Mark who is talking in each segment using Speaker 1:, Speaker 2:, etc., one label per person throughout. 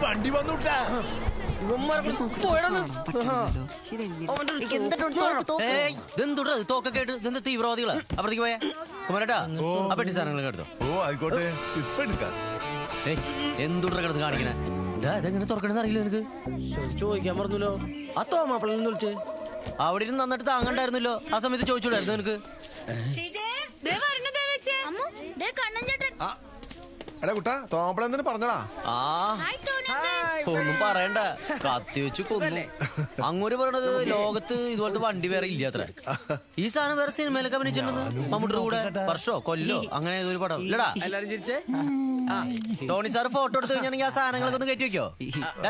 Speaker 1: വണ്ടി വന്നുട്ടാ.
Speaker 2: തോക്കൊക്കെ ഇതെന്താ തീവ്രവാദികളാ? അപ്പുറത്തേക്ക് പോയാ കുമാരേട്ടാ ആ പെട്ടി സാധനങ്ങളൊക്കെ എടുത്തോ.
Speaker 1: ഓ ആയിക്കോട്ടെ, ഇപ്പൊ എടുക്കാം.
Speaker 2: എന്തുട്ര കിടന്ന് കാണിക്കണേ? ഇതെങ്ങനെ തുറക്കണെന്ന് അറിയില്ല നിനക്ക്?
Speaker 3: ചോദിക്കാൻ പറഞ്ഞല്ലോ. ആ തോമാപ്പിള വിളിച്ചേ.
Speaker 2: അവിടെ ഇരുന്ന് നന്നിട്ട് താങ്ങണ്ടായിരുന്നല്ലോ. ആ സമയത്ത് ചോദിച്ചൂടായിരുന്നു നിനക്ക്?
Speaker 1: എടാ കുട്ടാ, തോമാപ്പിള എന്തിനു പറഞ്ഞടാ?
Speaker 2: ആ ഒന്നും പറയണ്ട, കത്തി വെച്ച് കൊന്നു. അങ്ങോട്ട് പറയണത് ലോകത്ത് ഇതുപോലത്തെ വണ്ടി വേറെ ഇല്ല അത്ര. ഈ സാധനം വേറെ സിനിമയിലൊക്കെ അഭിനയിച്ചിട്ടുണ്ടെന്ന്. മമ്മൂട്ടിയുടെ കൂടെ വർഷോ കൊല്ലോ അങ്ങനെ ഏതൊരു പടം ഇല്ലടാ.
Speaker 3: എല്ലാരും ചിരിച്ചേ.
Speaker 2: ടോണി സാറ് ഫോട്ടോ എടുത്ത് കഴിഞ്ഞാണെങ്കിൽ ആ സാധനങ്ങളൊക്കെ ഒന്ന് കയറ്റി വെക്കോ.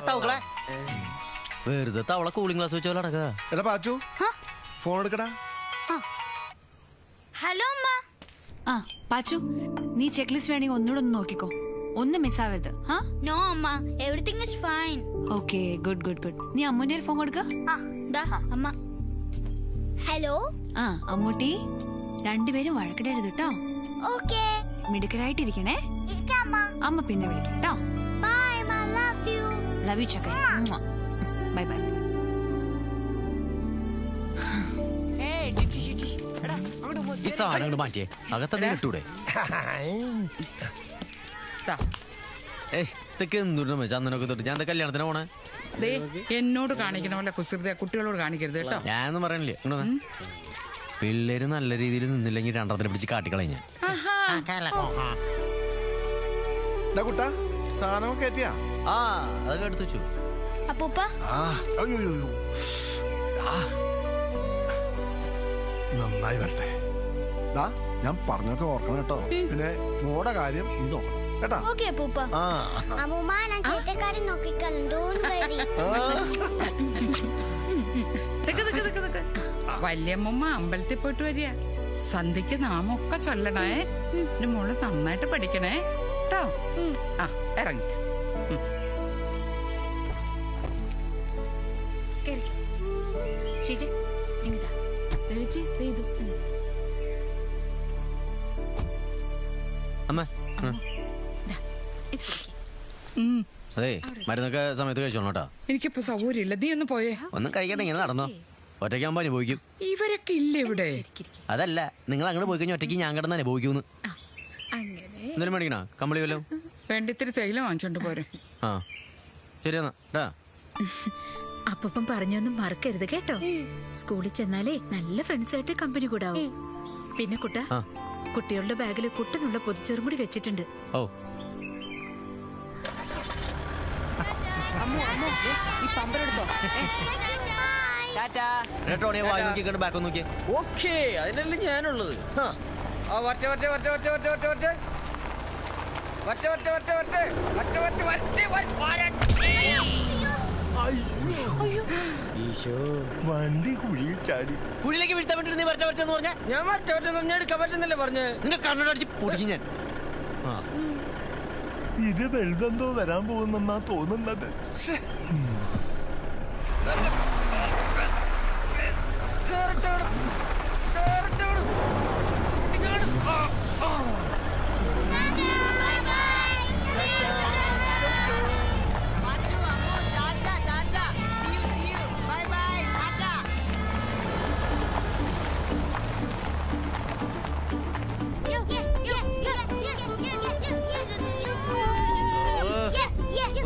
Speaker 2: തവളെ വെറുതെ തവള കൂളിംഗ് ഗ്ലാസ് വെച്ചോ നടക്കുക.
Speaker 1: എടാ പാച്ചു, ഫോൺ എടുക്കടാ.
Speaker 4: ഹലോ അമ്മ.
Speaker 5: ആ പാച്ചു, നീ ചെക്ക് ലിസ്റ്റ് വേണമെങ്കിൽ ഒന്നുകൂടെ ഒന്ന് നോക്കിക്കോ, ഒന്നും മിസ്സാവരുത്.
Speaker 4: നോ അമ്മ, everything is fine.
Speaker 5: Okay, good good good. നീ അമ്മൂന്റെ ഫോൺ കൊടുക്ക.
Speaker 4: അമ്മ. ഹലോ.
Speaker 5: ആ അമ്മൂട്ടി, രണ്ടുപേരും വഴക്കിടരുത് കേട്ടോ.
Speaker 4: ഓക്കേ.
Speaker 5: മിടുക്കരായിട്ടിരിക്കണേ. അമ്മ പിന്നെ വിളിക്കാം കേട്ടോ.
Speaker 4: ബൈ അമ്മ, ലവ് യു.
Speaker 5: ലവ് യു ചക്കര. Bye bye.
Speaker 2: ഈ സാധനങ്ങൾ മാറ്റിയേ, അകത്തന്നെ കിട്ടൂടെ? ഇതൊക്കെ എന്തുണ്ട് ചന്ദനൊക്കെ തൊട്ട്. ഞാൻ കല്യാണത്തിന് പോണേ.
Speaker 6: എന്നോട് കാണിക്കണ പോലെ കുസൃതി കുട്ടികളോട് കാണിക്കരുത് കേട്ടോ.
Speaker 2: ഞാനൊന്നും പറയണില്ലേ. പിള്ളേര് നല്ല രീതിയിൽ നിന്നില്ലെങ്കിൽ രണ്ടെണ്ണത്തിനെ പിടിച്ച് കാട്ടിക്കളഞ്ഞ.
Speaker 1: കുട്ടാ, സാധനം കയറ്റിയാ?
Speaker 2: ആ അതൊക്കെ എടുത്തു വെച്ചു.
Speaker 4: അപ്പൂപ്പ
Speaker 1: നന്നായി വരട്ടെ. ഞാൻ പറഞ്ഞൊക്കെ ഓർക്കണം കേട്ടോ. പിന്നെ മോടെ കാര്യം നീ നോക്കണം കേട്ടാ.
Speaker 4: ഓക്കേ അപ്പൂപ്പ. അമ്മൂമ്മ, ഞാൻ ചേട്ടക്കാരൻ നോക്കിക്കോളും. Don't worry.
Speaker 6: വല്യമ്മ അമ്പലത്തിൽ പോയിട്ട് വരിക. സന്ധ്യക്ക് നാമൊക്കെ ചൊല്ലണേ. എന്റെ മോള് നന്നായിട്ട് പഠിക്കണേ കേട്ടോ. ആ ഇറങ്ങി.
Speaker 2: അതെ, മരുന്നൊക്കെ സമയത്ത് കഴിച്ചോളൂ കേട്ടോ.
Speaker 6: എനിക്കിപ്പോ സൗകര്യമില്ല, നീ ഒന്ന് പോയേ.
Speaker 2: ഒന്നും കഴിക്കട്ടെ, ഇങ്ങനെ നടന്നോ. ഒറ്റയ്ക്കാകുമ്പോ അനുഭവിക്കും.
Speaker 6: ഇവരൊക്കെ ഇല്ല ഇവിടെ.
Speaker 2: അതല്ല, നിങ്ങൾ അങ്ങോട്ട് പോയി കഴിഞ്ഞാൽ ഒറ്റയ്ക്ക് ഞാൻ കിടന്ന് അനുഭവിക്കൂന്ന്. എന്തെങ്കിലും മേടിക്കണോ? കമ്പിളി വല്ലോ
Speaker 6: വേണ്ടിത്തിരി തേയില വാങ്ങിച്ചോണ്ട് പോരെ.
Speaker 2: ആ ശരിയെന്നാ.
Speaker 7: അപ്പം പറഞ്ഞൊന്നും മറക്കരുത് കേട്ടോ. സ്കൂളിൽ ചെന്നാലേ നല്ല ഫ്രണ്ട്സായിട്ട് കമ്പനി കൂടാവും. പിന്നെ കുട്ടികളുടെ ബാഗിൽ കുട്ടനുള്ള പൊതിച്ചെറും കൂടി വെച്ചിട്ടുണ്ട്.
Speaker 2: ഓ
Speaker 3: ഓക്കേ, അതിനല്ലേ ഞാനുള്ളത്.
Speaker 1: വണ്ടി കുഴിയിൽ ചാടി.
Speaker 2: കുഴിയിലേക്ക് വീഴ്ത്താൻ വേണ്ടി നീ പറ്റെന്ന് പറഞ്ഞാൽ
Speaker 3: ഞാൻ മറ്റൊന്നും എടുക്കാൻ പറ്റുന്നില്ലേ പറഞ്ഞേ.
Speaker 2: നിന്റെ കണ്ണടടിച്ച് പൊടിക്കും ഞാൻ.
Speaker 1: ഇത് വലുതെന്തോ വരാൻ പോകുന്നെന്നാ തോന്നുന്നത്.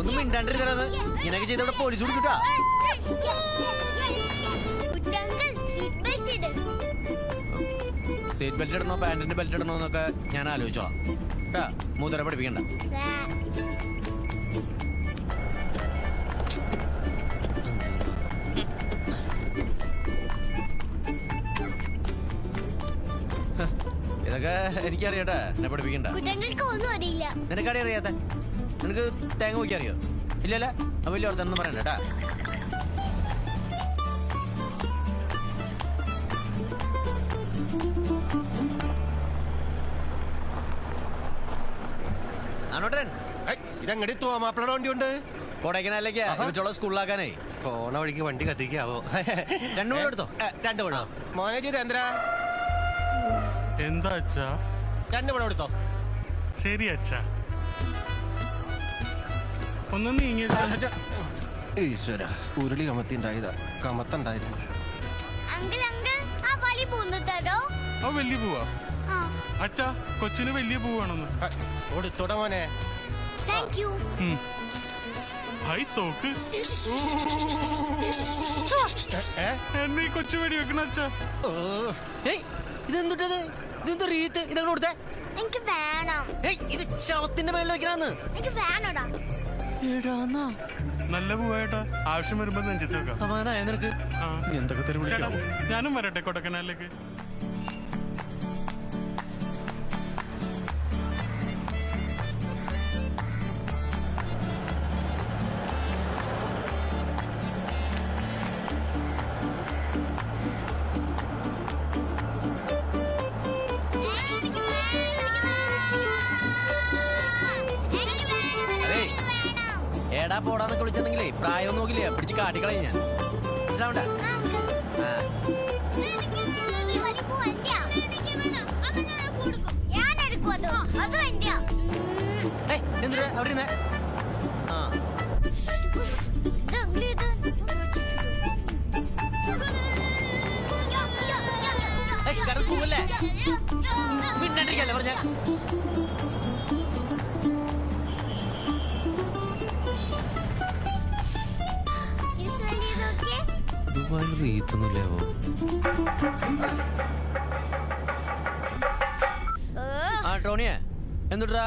Speaker 2: ഒന്നും മിണ്ടാണ്ടിരുന്നത് ഇങ്ങനെയൊക്കെ ചെയ്തവിടെ പോലീസ് കൊടുക്കട്ടാ. സീറ്റ് ബെൽറ്റ് ഇടണോ പാന്റിന്റെ ബെൽറ്റ് ഇടണോ എന്നൊക്കെ ഞാൻ ആലോചിച്ചോളാം കേട്ടാ. മൂന്നര പഠിപ്പിക്കണ്ട. ഇതൊക്കെ എനിക്കറിയാട്ടാ, എന്നെ പഠിപ്പിക്കണ്ട. നിനക്കടി അറിയാത്ത നിനക്ക് തേങ്ങ നോക്കി അറിയോ? ഇല്ലല്ല, വലിയ ഓർത്തൊന്നും പറയണ്ട കേട്ടാ.
Speaker 8: ഇതെങ്ങടി തോമാപ്പിളയുടെ വണ്ടി ഉണ്ട്.
Speaker 2: കൊടൈക്കനാലിലേക്ക് ഇവറ്റുള്ള സ്കൂളിലാക്കാനേ
Speaker 8: പോണ വഴിക്ക് വണ്ടി കത്തിക്കാവോ?
Speaker 2: രണ്ടു മണി എടുത്തോ.
Speaker 8: 2 മണോ മോനെ ജിതേന്ദ്ര?
Speaker 9: എന്താ അച്ഛാ?
Speaker 8: 2 മണി എടുത്തോ.
Speaker 9: ശരി അച്ഛാ. ഒന്ന് നീങ്ങി.
Speaker 8: ഈശ്വര, ഉരുളി കമത്തിണ്ടായതാ. കമത്തുണ്ടായിരുന്നു.
Speaker 4: അങ്കിൾ അങ്കിൾ ആ വലിയ പൂന്ന് തരോ?
Speaker 9: ആ വലിയ പൂവാ?
Speaker 4: ആ.
Speaker 9: അച്ഛാ, കൊച്ചിന് വലിയ പൂവാണെന്ന്.
Speaker 8: കൊടുത്തോടെ മോനെ.
Speaker 4: Thank you.
Speaker 9: ഹൈ തോക്ക്. എന്നീ കൊച്ചു വെടി വെക്കണ അച്ഛാ.
Speaker 2: ഇതെന്തുട്ടത്? ഇതെന്താ റീത്ത്? ഇതങ്ങനെ കൊടുത്തേ.
Speaker 4: എനിക്ക് വേണം.
Speaker 2: ഇത് ശവത്തിന്റെ മേളിൽ വെക്കണന്ന്.
Speaker 4: എനിക്ക് വേണോടാ.
Speaker 9: നല്ല പൂവായിട്ടാ. ആവശ്യം വരുമ്പോ നെഞ്ചത്ത് വെക്കാം.
Speaker 2: സമാധാനായ നിനക്ക്? എന്തൊക്കെ തെരുവ്
Speaker 9: ചേട്ടാ, ഞാനും വരട്ടെ കൊടക്കനാലിലേക്ക്.
Speaker 2: എടാ പോടാന്നൊക്കെ വിളിച്ചിട്ടുണ്ടെങ്കിലേ പ്രായം നോക്കില്ലേ പിടിച്ച് കാട്ടിക്കളയും ഞാൻ. മനസ്സിലാവണ്ട? എന്തിനാ അവിടെ ഇരുന്നേ? പോവല്ലേ മിണ്ടാണ്ടിരിക്കല്ലേ പറഞ്ഞ. ദുബായിൽ റീത്തൊന്നുമില്ലാവോ? ആ ടോണിയെ എന്തുട്ടാ?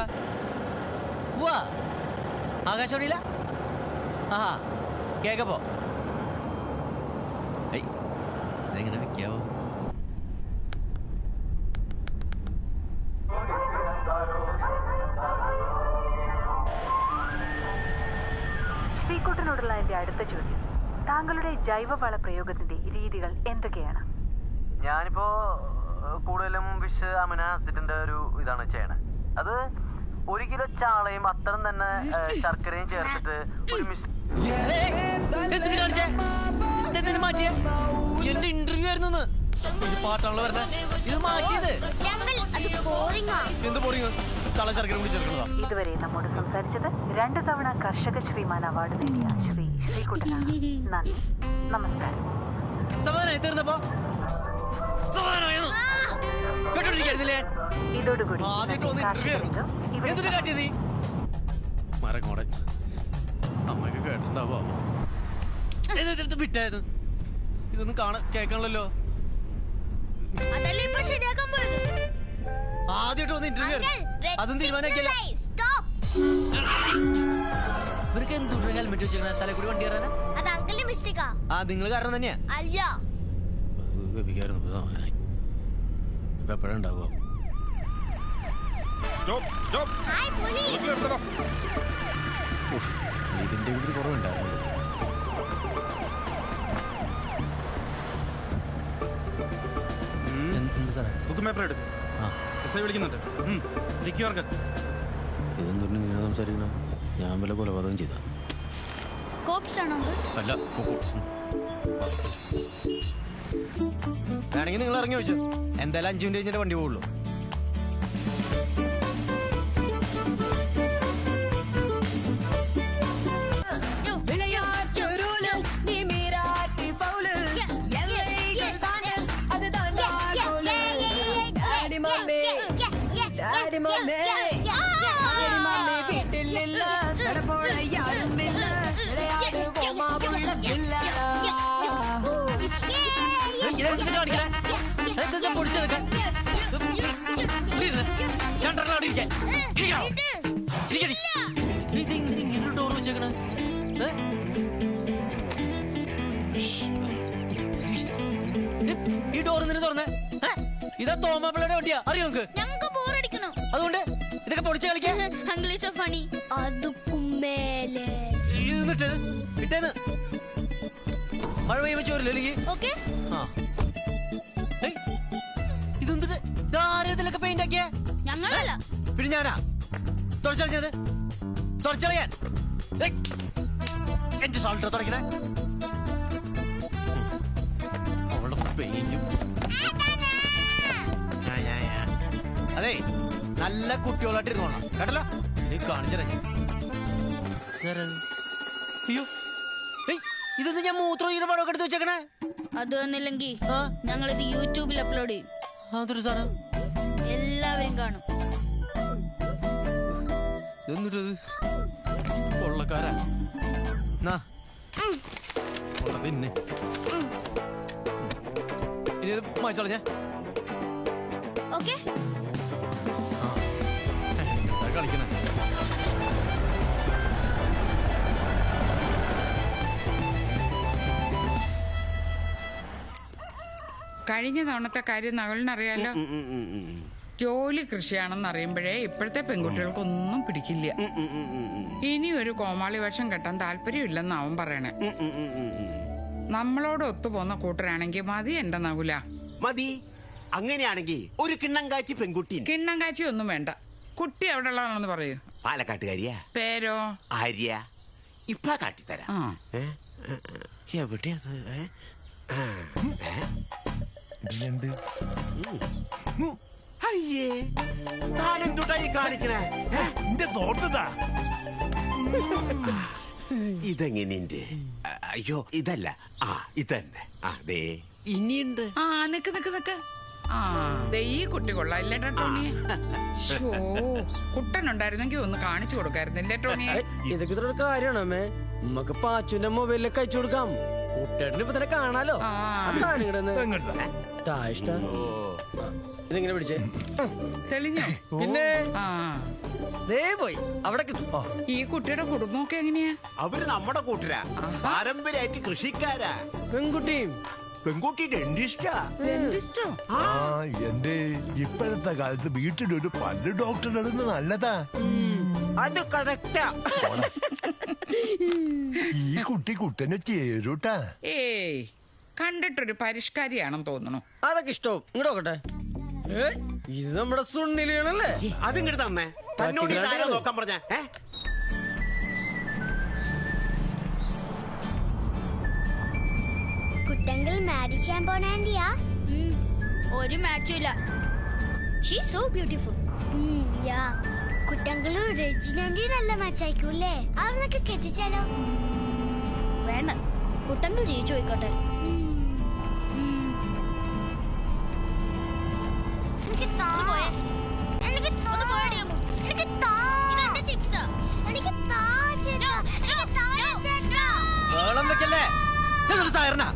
Speaker 2: വാ ആകാശവാണിയില്ല? ആഹാ കേക്കപ്പോ. ഇതെങ്ങനെ വെക്കാവോ?
Speaker 10: ശ്രീകുട്ടനോടുള്ള എന്റെ അടുത്ത ചോദ്യം, താങ്കളുടെ ജൈവവള പ്രയോഗത്തിന്റെ രീതികൾ എന്തൊക്കെയാണ്?
Speaker 2: ഞാനിപ്പോ കൂടുതലും വിഷ് അമിനോ ആസിഡിന്റെ ഒരു ഇതാണ് ചെയ്യണത്. അത് 1 കിലോ ചാളയും അത്തരം തന്നെ ശർക്കരയും ചേർത്തിട്ട് ഒരു മാറ്റിയ എന്റെ ഇന്റർവ്യൂ ആയിരുന്നു. പാട്ടാണല്ലോ പറഞ്ഞ ഇത് മാറ്റിയത്. എന്ത് പോറിങ് ചാള ശർക്കര കൂടി ചേർക്കുന്നതാ.
Speaker 10: ഇതുവരെ നമ്മോട് സംസാരിച്ചത് 2 തവണ കർഷക ശ്രീമാൻ അവാർഡ് നേടിയ ശ്രീ ശ്രീകുട്ടനാണ്. നന്ദി, നമസ്കാരം.
Speaker 2: സമാധാനം തീർന്നപ്പോ
Speaker 10: ഇതോടുകൂടി
Speaker 2: മരങ്ങോടൻ അമ്മയൊക്കെ കേട്ടിട്ടുണ്ടാവോ? വിട്ടായത് ഇതൊന്നും കേൾക്കണല്ലോ. ആദ്യമായിട്ട് വന്ന് ഇന്റർവ്യൂ അതും തീരുമാനമാക്കിയല്ലോ. ഇവർക്ക് എന്തുകൊണ്ട് ഹെൽമെറ്റ് വെച്ചിരിക്കണ? തലക്കൂടി വണ്ടി കയറാനാ? ആ നിങ്ങൾ കാരണം തന്നെയാ. ഇപ്പൊ എപ്പോഴാ ഉണ്ടാവുക? ഇതിന്റെ കൂടി കുറവുണ്ടായിരുന്നു. ഇതെന്തുകൊണ്ട് നിങ്ങൾ സംസാരിക്കണ? ഞാൻ വല്ല കൊലപാതകം ചെയ്ത അല്ല. വേണമെങ്കിൽ നിങ്ങൾ ഇറങ്ങി വെച്ചു. എന്തായാലും 5 മിനിറ്റ് കഴിഞ്ഞിട്ട് വണ്ടി പോകുള്ളൂ. ഡോർ വെച്ചേക്കണ ഈ ഡോർ നിന്ന് തുറന്നേ. ഇതാ തോമാപ്പിള്ളയുടെ വണ്ടിയാ. അറിയോ നിങ്ങൾക്ക്? അതുകൊണ്ട് ഇതൊക്കെ പൊടിച്ച് കളിക്കാൻ വിട്ടേന്ന്. മഴ പെയ്യുമ്പോ ചോരില്ല അല്ലെങ്കിൽ. ഇതെന്തിട്ട് ഇതാരത്തിലൊക്കെ പെയിന്റ് ആക്കിയ? പിന്നെ ഞാനാ തുടച്ചറിഞ്ഞത്? തുടച്ചറിയാൻ എന്റെ സോൾട്ടർ തുടക്കണേ. അവളുടെ പെയിന്റും. അതെ നല്ല കുട്ടികളായിട്ട് ഇരുന്നോളാം കേട്ടല്ലോ. ഇനി കാണിച്ചറിഞ്ഞു അയ്യോ ഇതൊന്നും ഞാൻ മൂത്രം ഇങ്ങനെ പടമൊക്കെ എടുത്ത് വെച്ചേക്കണേ.
Speaker 11: അത് വന്നില്ലെങ്കിൽ ഞങ്ങളിത് യൂട്യൂബിൽ അപ്ലോഡ് ചെയ്യും.
Speaker 2: അതൊരു സാധനം
Speaker 11: എല്ലാവരും കാണും.
Speaker 2: എന്നിട്ടത് കൊള്ളക്കാരാ പിന്നെ ഇനി ഇത് മായിച്ചോള ഞാൻ
Speaker 11: ഓക്കെ
Speaker 2: കളിക്കണേ.
Speaker 6: കഴിഞ്ഞ തവണത്തെ കാര്യം നകളിനറിയാലോ. ജോലി കൃഷിയാണെന്ന് അറിയുമ്പോഴേ ഇപ്പോഴത്തെ പെൺകുട്ടികൾക്കൊന്നും പിടിക്കില്ല. ഇനി ഒരു കോമാളി വേഷം കെട്ടാൻ താല്പര്യമില്ലെന്ന് അവൻ പറയണേ. നമ്മളോട് ഒത്തുപോന്ന കൂട്ടരാണെങ്കിൽ മതി എന്റെ നകുല.
Speaker 12: മതി. അങ്ങനെയാണെങ്കിൽ ഒരു കിണ്ണങ്കാച്ചി പെൺകുട്ടി.
Speaker 6: കിണ്ണങ്കാച്ചി ഒന്നും വേണ്ട. കുട്ടി എവിടെ ഉള്ളതാണെന്ന് പറയൂ.
Speaker 12: പാലക്കാട്ടുകാരിയാ.
Speaker 6: പേരോ?
Speaker 12: ആര്യ. ഇപ്പ കാട്ടിത്തരാം. എവിടെയത്? അയ്യേ താനെന്തുട്ടായി കാണിക്കണേ? ഇതെങ്ങനെയുണ്ട്? അയ്യോ ഇതല്ല. ഇതന്നെ. അതെ ഇനിയുണ്ട്.
Speaker 6: നിക്ക് നിക്ക് നിക്ക്. ഈ കുട്ടി കൊള്ളാല്ലേ ടോണി? കുട്ടനുണ്ടായിരുന്നെങ്കിൽ ഒന്ന് കാണിച്ചു കൊടുക്കായിരുന്നില്ലേ ടോണി?
Speaker 3: ഇതൊക്കെ ഇത്ര കാര്യമാണോ അമ്മേ? നമുക്ക് പാച്ചുന്റെ മൊബൈലിലേക്ക് അയച്ചു കൊടുക്കാം. കുട്ടേട്ടന് ഇപ്പൊ തന്നെ കാണാലോ. ഇതെങ്ങനെ പിടിച്ചേ?
Speaker 6: തെളിഞ്ഞോ?
Speaker 3: പിന്നെ ദേ പോയി അവിടെ കിട്ടും.
Speaker 6: ഈ കുട്ടിയുടെ കുടുംബമൊക്കെ എങ്ങനെയാ?
Speaker 12: അവര് നമ്മുടെ കൂട്ടരാ. പാരമ്പര്യമായിട്ട് കൃഷിക്കാരാ.
Speaker 3: പെൺകുട്ടിയും
Speaker 12: പെൺകുട്ടി ഡെന്റിസ്റ്റാ.
Speaker 6: ഡെന്റിസ്റ്റോ?
Speaker 1: എന്റെ ഇപ്പോഴത്തെ കാലത്ത് വീട്ടിലൊരു പല്ല് ഡോക്ടർ ഇടുന്നത് നല്ലതാ.
Speaker 3: അത് കറക്റ്റാ.
Speaker 1: ഈ കുട്ടി കുട്ടനെ ചേരൂട്ടാ.
Speaker 6: ഏയ് കണ്ടിട്ടൊരു പരിഷ്കാരിയാണെന്ന് തോന്നുന്നു.
Speaker 3: അതൊക്കെ ഇഷ്ടവും. ഇങ്ങോട്ട് നോക്കട്ടെ. ഇത് നമ്മുടെ സുണ്ണിലാണല്ലേ?
Speaker 12: അതിങ്ങോട്ട് തന്നെ. തന്നോട് നോക്കാൻ പറഞ്ഞ
Speaker 4: കുട്ടങ്കിൾ മാരേജ് ചെയ്യാൻ പോണാൻഡിയാ?
Speaker 11: ഒരു മാച്ചും ഇല്ല. She so beautiful.
Speaker 4: കുട്ടങ്കിൾ രജനാൻഡി നല്ല മാച്ചായിക്കൂല്ലേ? അവളൊക്കെ കെട്ടിച്ചാലോ?
Speaker 11: വേണ്ട, കുട്ടങ്കിൾ ജയിച്ചു പോയിക്കോട്ടെ.
Speaker 2: വെള്ളം വെക്കല്ലേ സായറിന.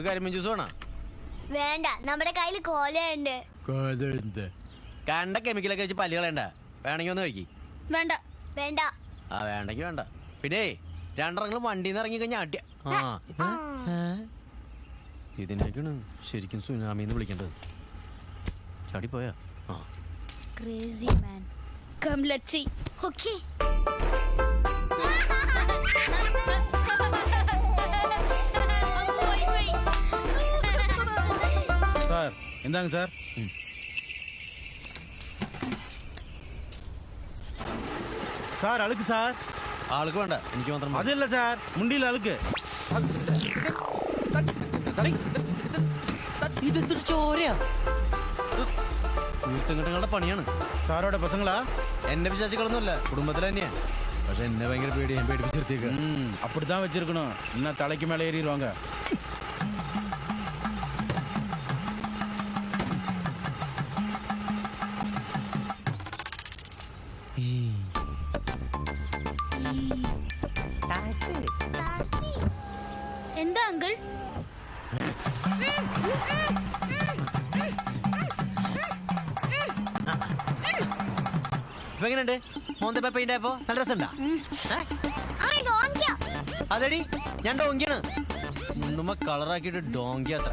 Speaker 2: കരിമീൻ ജ്യൂസ് വേണോ?
Speaker 4: വേണ്ട, നമ്മുടെ കയ്യിൽ കോലയുണ്ട്.
Speaker 2: കണ്ട കെമിക്കലൊക്കെ വെച്ച് പല്ല് കളയണ്ട. വേണമെങ്കിൽ ഒന്ന് കഴിക്കി.
Speaker 11: വേണ്ട
Speaker 4: വേണ്ട.
Speaker 2: വേണ്ടെങ്കി വേണ്ട. പിന്നെ രണ്ടെണ്ണം വണ്ടിന്ന് ഇറങ്ങി കഴിഞ്ഞാൽ അടിയ. ഇതിനൊക്കെയാണ് ശരിക്കും സുനാമിന്ന് വിളിക്കേണ്ടത്. ചാടിപ്പോയാ?
Speaker 11: Crazy man. Come, let's see.
Speaker 4: Okay.
Speaker 13: Sir എന്താണ് സാർ? സാർ അളുക്ക് സാർ.
Speaker 2: ആൾക്ക് വേണ്ട, എനിക്ക് മാത്രം.
Speaker 13: അതല്ല സാർ, മുണ്ടിയിൽ അളുക്ക്.
Speaker 2: ഇതെന്തൊരു ചോരയാ? തീർത്ഥങ്ങളുടെ പണിയാണ്.
Speaker 13: സാറോടെ പസങ്ങളാ?
Speaker 2: എന്നെ വിശ്വാസികളൊന്നുമല്ല, കുടുംബത്തിൽ തന്നെയാ. പക്ഷെ എന്നെ ഭയങ്കര പേടി, ഞാൻ പേടിപ്പിച്ചിരുത്തേക്ക്.
Speaker 13: அப்படித்தான் வச்சிருக்கணும். என்ன தலைக்கு மேலே ஏறிடுவாங்க.
Speaker 11: എന്താ അങ്കിൾ?
Speaker 2: ഇപ്പൊ എങ്ങനെയുണ്ട്? മോന്തപ്പ പെയിന്റ് ആയപ്പോ നല്ല രസമുണ്ടാ? അതെടി ഞാൻ ഡോങ്കിയാണ്. മുന്നുമ്മ കളറാക്കിയിട്ട് ഡോങ്കി അത്ര.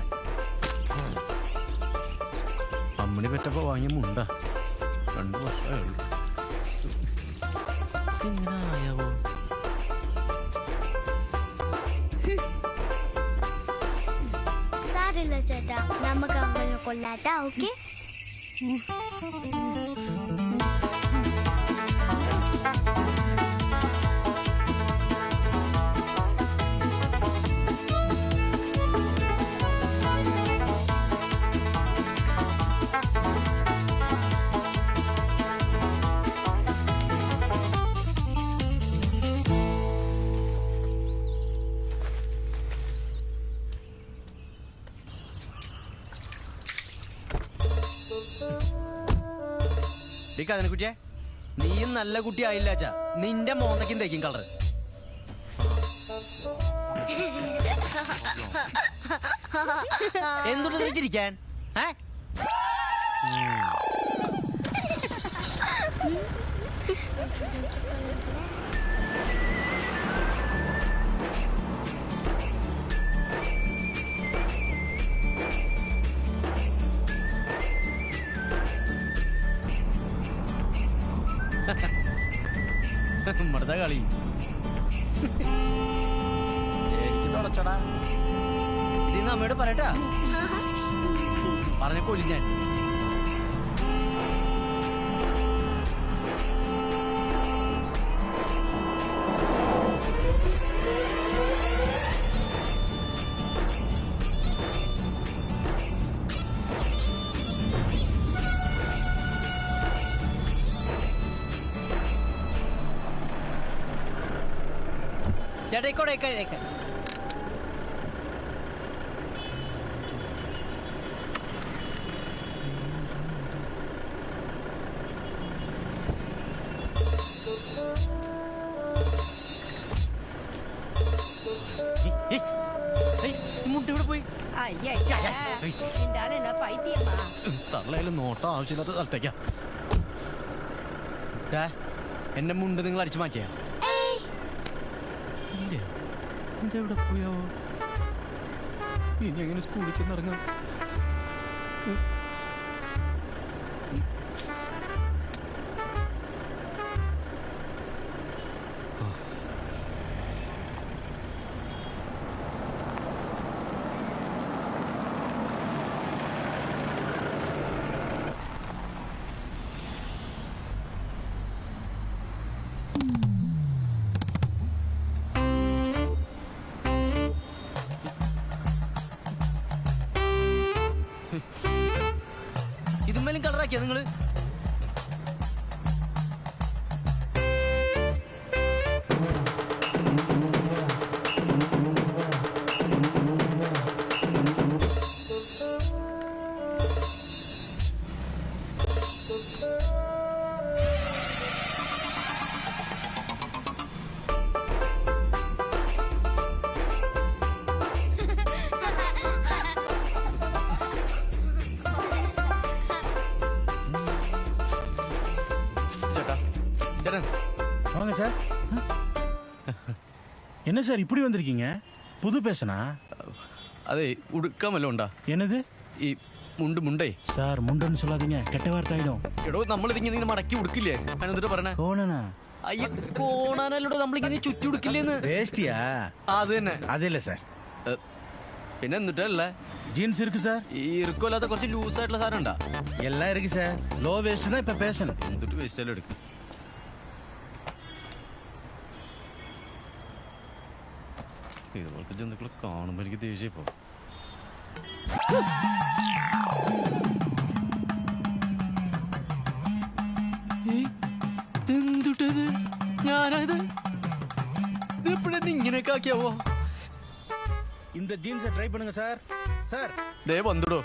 Speaker 2: അമ്മണി പെറ്റപ്പോ വാങ്ങിയ മുണ്ട 2 വർഷമേ ഉള്ളൂ. ഇങ്ങനെ ആയാവോ?
Speaker 4: സാരില്ല ചേട്ടാ, നമുക്ക് അമ്മനെ കൊല്ലാട്ടാ. ഓക്കെ.
Speaker 2: കഥനക്കുട്ടിയെ നീയും നല്ല കുട്ടി ആയില്ല അച്ഛാ. നിന്റെ മോന്തയ്ക്കും തേക്കും കളറ്. എന്തുകൊണ്ട് തിരിച്ചിരിക്കാൻ? നമ്മടെ കളി എനിക്ക് തുടച്ചോടാ. ഇതിന്ന് അമ്മയോട് പറയട്ടാ, പറഞ്ഞ കൊല്ലി ഞാൻ. ചേട്ടാ ഇക്കോടെ മുട്ടിവിടെ പോയി. തള്ളയിലും നോട്ടം ആവശ്യമില്ലാത്ത സ്ഥലത്തേക്കാ. എന്റെ മുണ്ട് നിങ്ങൾ അടിച്ചു മാറ്റിയാ? ഇതെവിടെ പോയാവോ? ഇനി എങ്ങനെ സ്കൂളിൽ ചെന്നിറങ്ങാം? ഇതുമേലും കളറാക്കിയാ നിങ്ങള്?
Speaker 13: வாங்க சார். என்ன சார் இப்படி வந்திருக்கீங்க? புது பேசனா?
Speaker 2: அதே உடுக்காமല്ലോ ഉണ്ടാ.
Speaker 13: என்னது?
Speaker 2: ഈ മുണ്ടേ
Speaker 13: സാർ മുണ്ടെന്ന് சொல்லாதீங்க, കെട്ട വാർത്തായിടും.
Speaker 2: എടോ നമ്മളിതിങ്ങനെ മടക്കി ഉടുക്കില്ലേ? അതിനെന്തിട്ട് പറഞ്ഞേ?
Speaker 13: കോണനാ?
Speaker 2: അയ്യ കോണാനല്ലോ, നമ്മളിങ്ങനെ ചുറ്റി ഉടുക്കില്ലേന്ന്.
Speaker 13: വേസ്റ്റിയാ?
Speaker 2: അത് തന്നെ.
Speaker 13: അതല്ല സാർ.
Speaker 2: പിന്നെ എന്നിട്ടല്ലേ
Speaker 13: ജീൻസ് ഇருக்கு സാർ.
Speaker 2: ഈ ഇറുക്കല്ലാത്ത കുറച്ച് ലൂസ് ആയിട്ടുള്ള സാധനം ഉണ്ടാ?
Speaker 13: എല്ലാം ഇருக்கு സാർ. ലോ വേസ്റ്റ് தான் இப்ப பேசணும்.
Speaker 2: എന്നിട്ട് വേസ്റ്റ് എല്ലാം എടുക്കും. ഇതുപോലത്തെ ജന്തുക്കളെ കാണുമ്പോ എനിക്ക് ദേഷ്യം. ഇപ്പോ എന്തുട്ടത്? ഞാനത് എപ്പോഴെന്നെ ഇങ്ങനെയൊക്കെ ആക്കിയാവോ?
Speaker 13: இந்த ஜீன்ஸை ட்ரை பண்ணுங்க சார். சார்
Speaker 2: ദേ വന്നിടോ.